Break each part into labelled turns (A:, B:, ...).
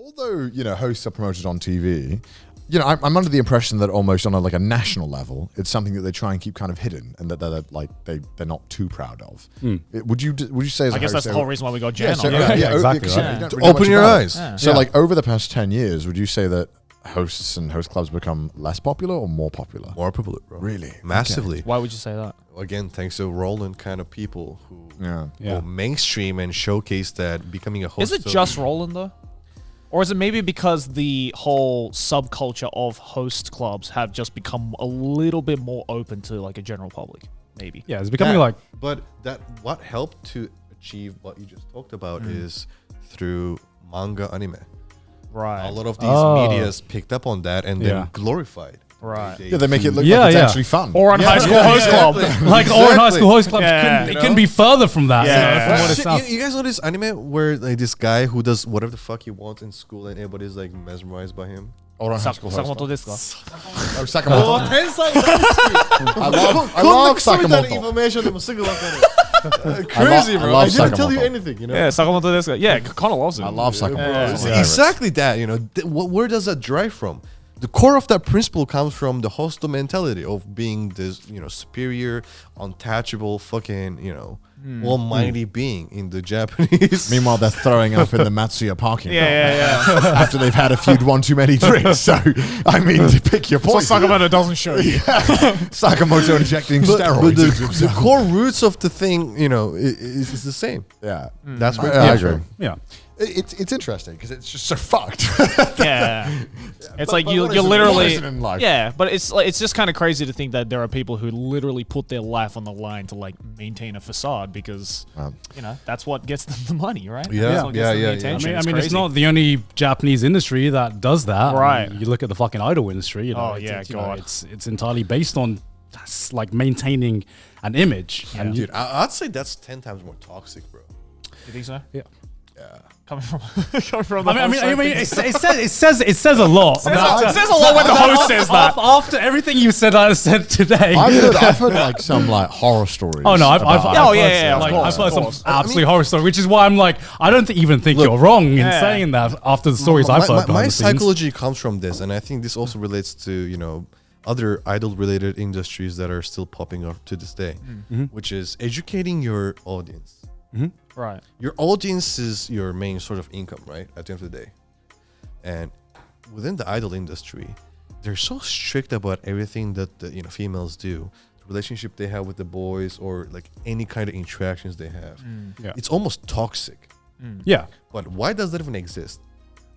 A: Although, hosts are promoted on TV, I'm under the impression that almost on a national level, it's something that they try and keep kind of hidden, and that they're not too proud of. Would you say? As
B: I guess that's the whole reason why we got Jen on.
C: Exactly.
A: Right.
C: Open your eyes.
A: So, over the past 10 years, would you say that hosts and host clubs become less popular or more popular?
C: More popular, bro.
A: Really?
C: Massively.
B: Okay. Why would you say that?
C: Again, thanks to Roland kind of people who
A: go
C: mainstream and showcase that becoming a host.
B: Is it just Roland though? Or is it maybe because the whole subculture of host clubs have just become a little bit more open to a general public? Maybe.
D: Yeah, it's becoming
C: But what helped to achieve what you just talked about is through manga anime.
B: Right.
C: A lot of these medias picked up on that and then glorified.
B: Right.
A: They make it look like it's actually fun.
B: Or on High School Host Club.
D: or in High School Host Club, it couldn't be further from that. From what it sounds.
C: You guys know this anime where this guy who does whatever the fuck he wants in school and everybody's mesmerized by him?
A: Or on High School Host
B: Sakamoto
A: Club.
B: desu ka?
A: Oh, Sakamoto. I love Sakamoto.
C: Crazy, bro. I didn't tell you
A: Sakamoto.
C: anything,
B: Yeah, Sakamoto desu ka? Yeah, Connor loves it.
A: I love Sakamoto.
C: It's exactly that, where does that drive from? The core of that principle comes from the hostile mentality of being this, superior, untouchable, fucking, almighty being in the Japanese.
A: Meanwhile, they're throwing up in the Matsuya parking lot.
B: Yeah.
A: After they've had a few one too many drinks. So, to pick your
B: So
A: point.
B: Sakamoto doesn't show you.
A: Sakamoto injecting
C: But
A: steroids.
C: the core roots of the thing, is the same.
A: Yeah.
C: That's where
A: I agree.
D: Yeah.
A: It's interesting because it's just so fucked.
B: Yeah. It's
A: But
B: you
A: what is it-
B: literally
A: what is it in life?
B: Yeah, but it's just kind of crazy to think that there are people who literally put their life on the line to maintain a facade because that's what gets them the money, right?
C: Yeah.
B: That's what gets them the
C: Yeah.
B: attention.
D: I mean, it's
B: crazy.
D: not the only Japanese industry that does that.
B: Right.
D: I mean, you look at the fucking idol industry.
B: Oh,
D: it's,
B: God.
D: it's entirely based on maintaining an image.
B: Yeah.
D: And
C: Dude, I'd say that's 10 times more toxic, bro.
B: You think so?
D: Yeah.
B: Coming from the
D: I
B: host
D: mean,
B: side.
D: it says a lot.
B: It says a lot when the host says that.
D: After everything you I said today.
A: I've heard some horror stories.
D: Oh no, I've
B: of
D: heard
B: course,
D: some absolute horror story, which is why I'm I don't even think you're wrong in saying that after the stories I've heard.
C: My
D: behind the scenes.
C: psychology comes from this, and I think this also relates to other idol-related industries that are still popping up to this day, which is educating your audience.
B: Right.
C: Your audience is your main sort of income, right? At the end of the day, and within the idol industry, they're so strict about everything that the females do, the relationship they have with the boys, or any kind of interactions they have.
D: Yeah.
C: It's almost toxic.
D: Yeah.
C: But why does that even exist?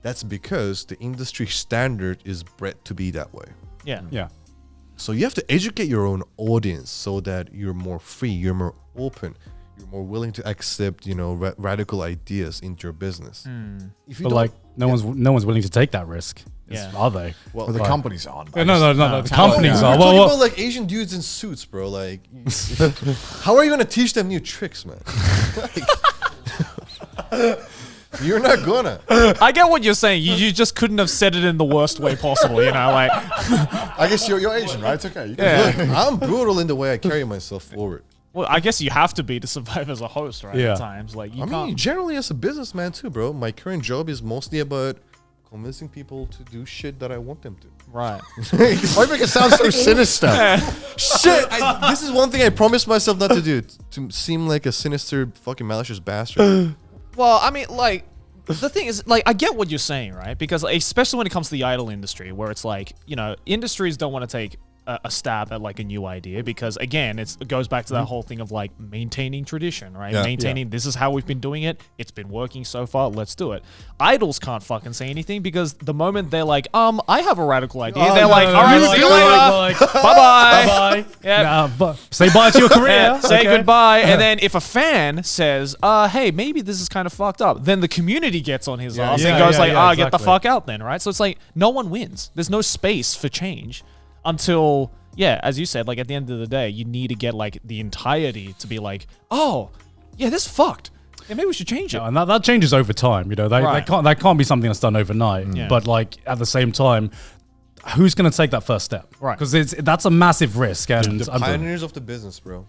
C: That's because the industry standard is bred to be that way.
B: Yeah.
D: Yeah.
C: So you have to educate your own audience so that you're more free, you're more open, you're more willing to accept, radical ideas into your business. If you
D: But no one's willing to take that risk. Are they?
A: Well, the companies aren't.
D: No. The companies are.
C: We're
D: Well,
C: talking about Asian dudes in suits, bro. How are you gonna teach them new tricks, man? You're not gonna.
B: I get what you're saying. You just couldn't have said it in the worst way possible,
A: I guess you're Asian, right? It's okay. You can
C: I'm brutal in the way I carry myself forward.
B: Well, I guess you have to be to survive as a host, right?
D: Yeah.
B: At times, you
C: I
B: can't.
C: mean, generally as a businessman too, bro. My current job is mostly about convincing people to do shit that I want them to.
B: Right.
A: Why make it sound so sinister?
C: Shit! This is one thing I promised myself not to do. To seem like a sinister, fucking malicious bastard.
B: Well, I mean, the thing is, I get what you're saying, right? Because especially when it comes to the idol industry, where it's industries don't want to take a stab at a new idea because again it goes back to that whole thing of maintaining tradition, right? Maintaining this is how we've been doing it, it's been working so far, let's do it. Idols can't fucking say anything because the moment they're I have a radical idea, they're all right, see you later, bye-bye.
D: Yeah, say bye to your career.
B: Say goodbye. And then if a fan says hey, maybe this is kind of fucked up, then the community gets on his ass and goes get the fuck out then, right? So it's no one wins. There's no space for change until, as you said, at the end of the day, you need to get the entirety to be oh, yeah, this fucked. Yeah, maybe we should change it.
D: And that changes over time. That can't be something that's done overnight.
B: Yeah.
D: But at the same time, who's going to take that first step?
B: Right.
D: Because that's a massive risk. And
C: The pioneers of the business, bro.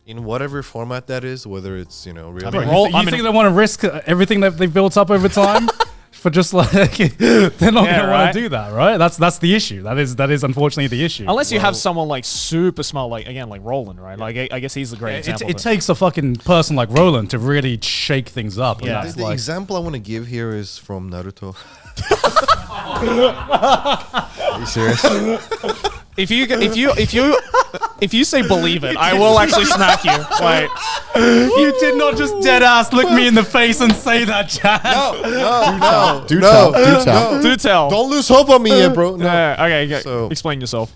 C: In whatever format that is, whether it's real.
D: you think they want to risk everything that they've built up over time? for just like they're not gonna
B: right?
D: want to do that, right? That's the issue. That is unfortunately the issue.
B: Unless you have someone like super smart, like again, like Roland, right? Like I guess he's the great example.
D: It takes a fucking person like Roland to really shake things up. and
B: Yeah.
D: that's
C: The
D: like,
C: example I want to give here is from Naruto.
A: Are you serious?
B: If you say believe it, I will actually smack you. Wait.
D: you did not just dead ass look me in the face and say that, Chad.
C: No.
A: Do tell.
B: Do tell.
C: Don't lose hope on me yet, bro. No.
B: Yeah, okay,
C: So-
B: explain yourself.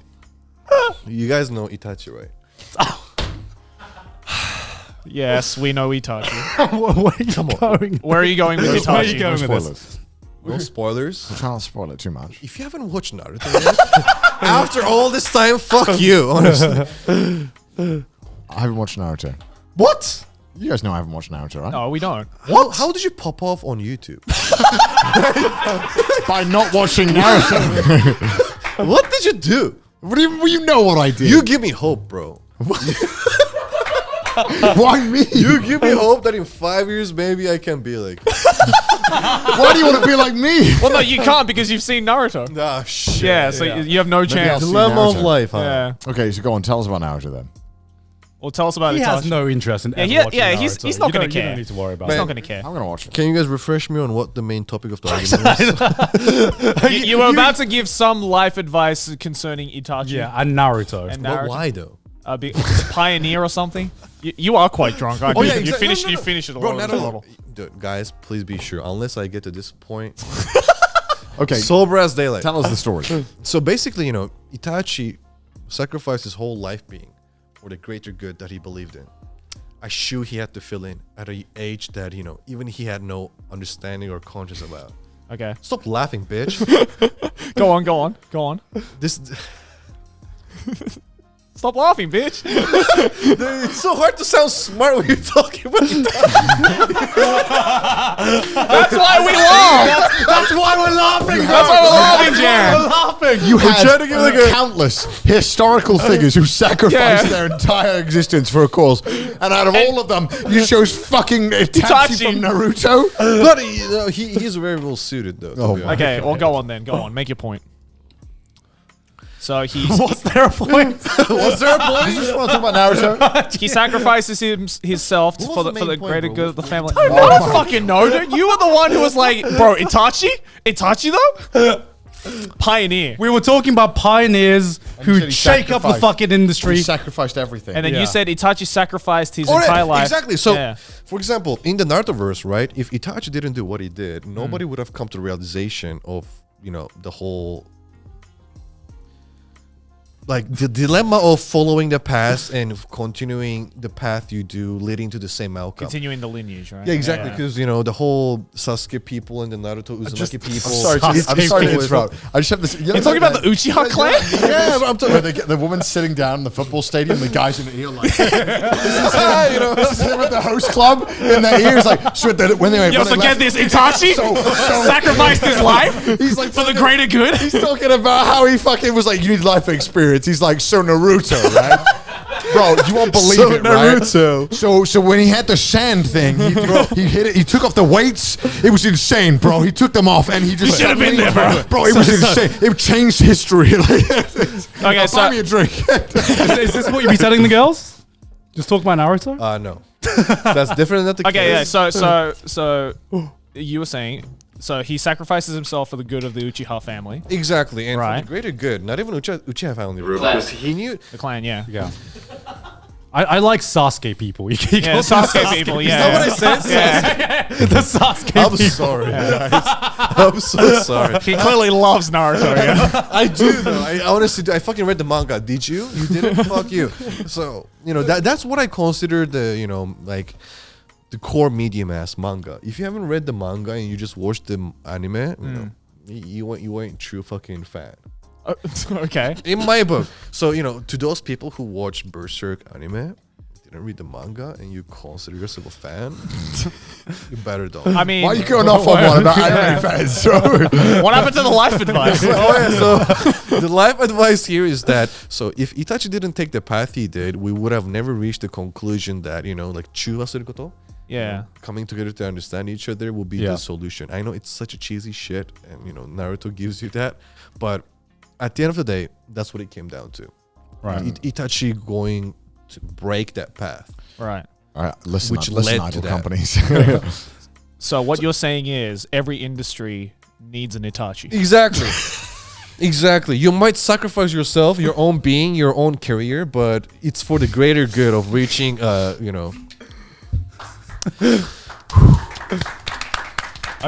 C: You guys know Itachi, right?
B: Yes, we know Itachi.
D: Where are you going?
B: Where are you going with
D: Where are you
B: Itachi?
D: going with this?
A: Spoilers.
C: No spoilers.
A: Try not to spoil it too much.
C: If you haven't watched Naruto yet, after all this time, fuck you, honestly.
A: I haven't watched Naruto.
C: What?
A: You guys know I haven't watched Naruto, right?
B: No, we don't.
C: How did you pop off on YouTube?
A: By not watching Naruto.
C: What did you do?
A: What do you know what I did?
C: You give me hope, bro.
A: Why me?
C: You give me hope that in 5 years, maybe I can be like,
A: Why do you want to be like me?
B: Well, no, you can't because you've seen Naruto.
C: ah, shit.
B: Yeah, so you have no
A: I'll
B: chance.
A: see
C: Dilemma of
A: Naruto.
C: life, huh?
B: Yeah.
A: Okay, so go on. Tell us about Naruto then.
B: Well, tell us about
D: He
B: Itachi.
D: has no interest in ever watching
B: he's
D: Naruto.
B: not
D: You
B: gonna
D: don't- You
B: care.
D: don't need to worry about
B: He's
D: it.
B: not going to care.
A: I'm gonna watch it.
C: Can you guys refresh me on what the main topic of the argument is?
B: You were about to give some life advice concerning Itachi.
D: Yeah, and Naruto.
B: And
C: But
B: Naruto.
C: why though?
B: Pioneer or something. You are quite drunk, aren't
C: Oh,
B: you?
C: yeah,
B: You
C: exactly.
B: finish.
C: No, no,
B: You
C: no.
B: finish it a
C: Bro,
B: lot.
C: Naruto. Dude, guys, please be sure. Unless I get to this point,
A: Okay,
C: sober as daylight.
A: tell us the story.
C: So basically, Itachi sacrificed his whole life being for the greater good that he believed in. A shoe he had to fill in at an age that, even he had no understanding or conscience about.
B: Okay.
C: Stop laughing, bitch.
B: Go on.
C: This
B: Stop laughing, bitch.
C: it's so hard to sound smart when you're talking about Itachi.
B: That's why we laugh.
D: That's why we're laughing.
B: That's why we're laughing, Jan.
D: laughing.
A: You had
C: trying to give like a-
A: countless historical figures who sacrificed
B: Yeah.
A: their entire existence for a cause, and out of all of them, you chose fucking Itachi
B: Itachi.
A: from Naruto.
C: But he's very well suited, though. to
A: Oh
C: be
A: my
C: honest.
B: Okay, well, go on then. Go on. Make your point. So
D: What's there a point?
C: Was there a point?
A: You just want to talk about Naruto?
B: he sacrifices himself
C: What was
B: for
C: the
B: the
C: main point,
B: greater
C: bro?
B: good of the family. I don't fucking know, dude. You were the one who was like, bro, Itachi though? Pioneer.
D: We were talking about pioneers
A: you said
D: who
A: he
D: shake up the
A: sacrificed.
D: fucking industry.
A: He sacrificed everything.
B: And then
D: Yeah.
B: you said Itachi sacrificed his
C: Oh, yeah,
B: entire life.
C: Exactly. So,
B: Yeah.
C: for example, in the Narutoverse, right? If Itachi didn't do what he did, nobody would have come to the realization of the whole. Like the dilemma of following the past and continuing the path you do, leading to the same outcome.
B: Continuing the lineage, right?
C: Yeah, exactly. Because the whole Sasuke people and the Naruto Uzumaki people.
A: I'm sorry to interrupt. I just have this.
B: You're talking about the Uchiha clan?
A: Yeah, but I'm talking about the woman sitting down in the football stadium, the guys in the ear like, this is him at the host club in their ears like, so when they
B: Yo, so get this, Itachi sacrificed his life
A: He's like
B: for the greater good.
A: He's talking about how he fucking was like, you need life experience. He's like, so Naruto, right? Bro, you won't believe
C: So
A: it,
C: Naruto.
A: right? So when he had the sand thing, he hit it. He took off the weights. It was insane, bro. He took them off and he just
B: should have been there, bro.
A: Bro, it was insane. It changed history.
B: Okay, so
A: buy me a drink.
D: Is this what you be telling the girls? Just talk about Naruto?
C: No, that's different than the
B: okay, yeah.
C: case.
B: So you were saying, so he sacrifices himself for the good of the Uchiha family,
C: Exactly, and for
B: Right.
C: the greater good, not even Uchiha family, because he knew.
B: the clan. Yeah.
D: Yeah. I like Sasuke people. You can
B: Yeah, Sasuke people. Yeah.
C: that what I said?
B: Yeah.
D: the Sasuke
C: I'm
D: people.
C: sorry, guys. I'm so sorry.
B: He clearly loves Naruto. Yeah.
C: I do though. I honestly do. I fucking read the manga. Did you? You didn't? Fuck you. So that's what I consider the like the core medium ass manga. If you haven't read the manga and you just watch the anime, you ain't true fucking fan.
B: Okay.
C: In my book. So to those people who watch Berserk anime, didn't read the manga, and you consider yourself a fan, you better don't.
B: I mean,
A: Why are you going off on one about anime fans?
B: what happened to the life advice?
C: So the life advice here is that if Itachi didn't take the path he did, we would have never reached the conclusion that like Chu wa suru koto
B: Yeah.
C: Coming together to understand each other will be the solution. I know it's such a cheesy shit, and Naruto gives you that, but at the end of the day, that's what it came down to.
D: Right.
C: Itachi going to break that path.
B: Right.
A: All right, listen,
C: Which
A: listen,
C: led to
A: idol
C: that.
A: companies.
B: So what you're saying is every industry needs an Itachi.
C: Exactly. Exactly. You might sacrifice yourself, your own being, your own career, but it's for the greater good of reaching,
B: A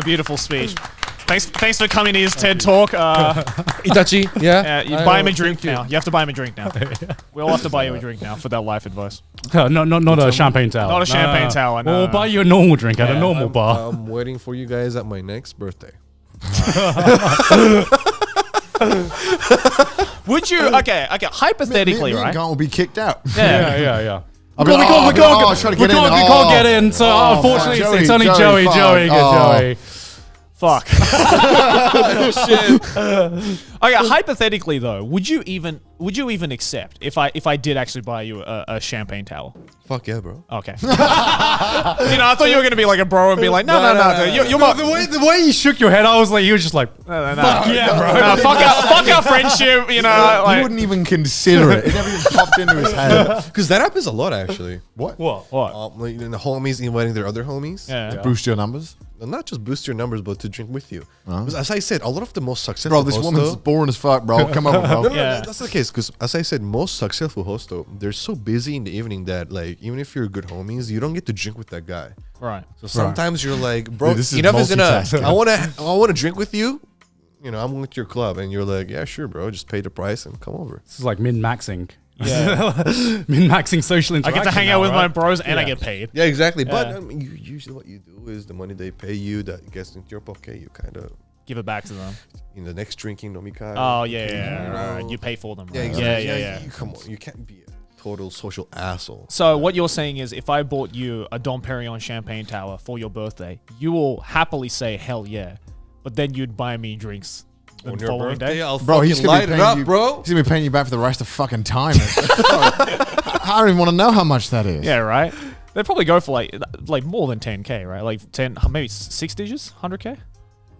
B: beautiful speech. Thanks for coming to his TED Talk.
C: Itachi. Yeah.
B: You buy him a drink now. You have to buy him a drink now. We all have to buy you a drink now for that life advice.
D: Not a champagne tower.
B: Not a champagne tower, no,
D: We'll
B: no.
D: buy you a normal drink at a normal bar.
C: I'm waiting for you guys at my next birthday.
B: Would you? Okay. Hypothetically,
A: me and
B: right?
A: Grant will be kicked out.
D: Yeah.
A: I'll
D: We
A: be like,
D: can't
A: try to get in.
D: we can't get in. So unfortunately, it's only Joey.
A: fuck.
D: Joey.
B: Fuck. Shit. Okay, hypothetically though, would you even accept if I did actually buy you a champagne towel?
C: Fuck yeah, bro.
B: Okay. I thought you were gonna be like a bro and be like, no. You're my,
D: The way you shook your head, I was like, you were just like,
B: no.
D: fuck yeah, bro.
B: No, fuck our friendship.
A: He
B: Like,
A: wouldn't even consider it. It never even popped into his head.
C: Because that happens a lot, actually.
A: What?
B: what?
C: Like, the homies inviting their other homies.
B: Yeah.
A: Boost your numbers?
C: And not just boost your numbers, but to drink with you. Because as I said, a lot of the most successful
A: Bro, this
C: hosts,
A: woman's
C: though-
A: boring as fuck, bro. Come on, bro.
C: No,
B: Yeah.
C: that's the case. Because as I said, most successful hosts, though, they're so busy in the evening that, like, even if you're good homies, you don't get to drink with that guy.
B: Right.
C: So sometimes you're like, bro,
A: Dude, this is
C: enough is enough.
A: multitasking.
C: I want to drink with you. I'm with your club, and you're like, yeah, sure, bro. Just pay the price and come over.
D: This is like min-maxing.
B: Yeah.
D: Min-maxing social
B: I
D: interaction.
B: get to hang out
D: now,
B: with my
D: right?
B: bros and I
D: Yeah.
B: get paid.
C: Yeah, exactly. But
B: Yeah.
C: usually what you do is the money they pay you that gets into your pocket, you kind of
B: Give it back to them.
C: in the next drinking nomikai.
B: Oh yeah. Right. You pay for them.
C: Yeah,
B: Right?
C: exactly.
B: Yeah.
C: Come on, you can't be a total social asshole.
B: So what you're saying is, if I bought you a Dom Perignon champagne tower for your birthday, you will happily say hell yeah, but then you'd buy me drinks the
C: On your
B: following
C: birthday,
B: day.
C: I'll
A: Bro,
C: fucking
A: he's gonna
C: light
A: be
C: it
A: paying
C: up,
A: you,
C: bro.
A: He's gonna be paying you back for the rest of fucking time. I don't even want to know how much that is.
B: Yeah, right. They probably go for like more than 10K, right? Like 10, maybe 6 digits, 100K.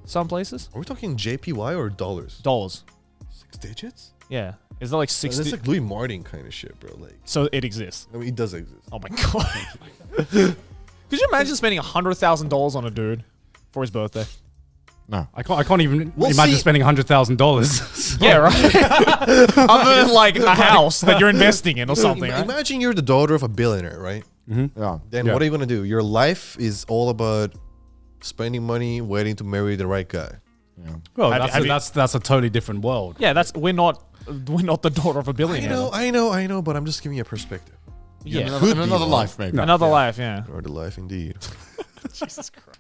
B: Some places.
C: Are we talking JPY or dollars?
B: Dollars.
C: 6 digits?
B: Yeah. Is that like 6?
C: That's like Louis Martin kind of shit, bro. Like,
B: So it exists.
C: I mean, it does exist.
B: Oh my god. Could you imagine spending $100,000 on a dude for his birthday?
A: No.
D: I can't even
C: We'll
D: imagine
C: see.
D: spending $100,000.
B: Yeah, right. Other than like a house that you're investing in or something, right?
C: Imagine you're the daughter of a billionaire, right?
A: Yeah.
C: Then
D: Yeah.
C: what are you gonna do? Your life is all about spending money, waiting to marry the right guy.
D: Well,
B: Have you-
D: that's a totally different world.
B: Yeah, we're not the daughter of a billionaire.
C: I know, but I'm just giving you a perspective.
B: Yeah.
A: In another life, maybe.
B: Another life, yeah.
C: Or the life indeed.
B: Jesus Christ.